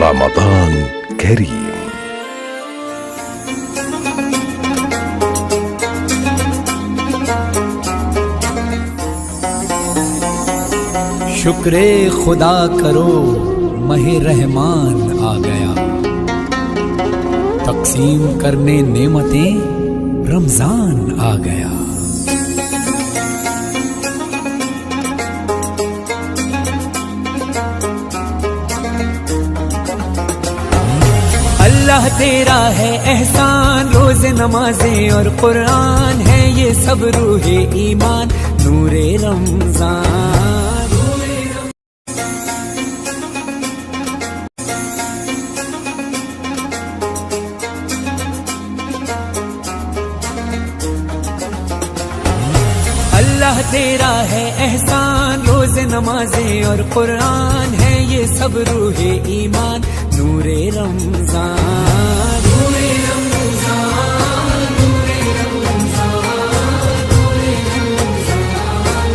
रमज़ान करीम। शुक्रे खुदा करो महे रहमान आ गया, तकसीम करने नेमतें रमजान आ गया। अल्लाह तेरा है एहसान, रोज़े नमाजें और कुरान है ये सब रूहे ईमान, नूरे रमजान। अल्लाह तेरा है एहसान, रोज़े नमाजें और कुरान है ये सब रूहे ईमान, नूरे रमजान। नूरे रमजान, नूरे रमजान, नूरे रमजान,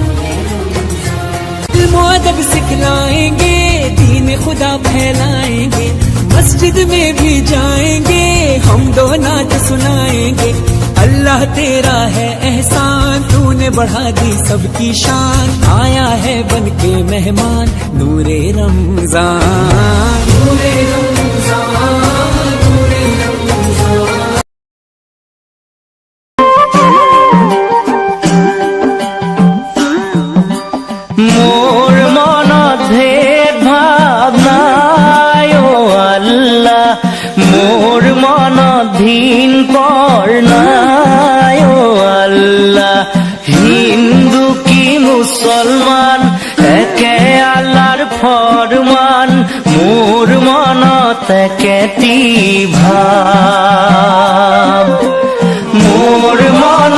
नूरे रमजान। इल्म अदब सिखलाएंगे, दीन खुदा फैलाएंगे, मस्जिद में भी जाएंगे, हम दो नात सुनाएंगे। अल्लाह तेरा है एहसान, तूने बढ़ा दी सबकी शान, आया है बन के मेहमान, नूरे रमजान। नूरे रमजान, नूरे रमजान। मोर मन भेद भाव नाय ओ अल्लाह, मोर मन धीन करनाय ओ अल्लाह। हिंदू की मुसलमान एके आल्लाहर फरमान, मोर मनत एकेटी भाव। मोर मन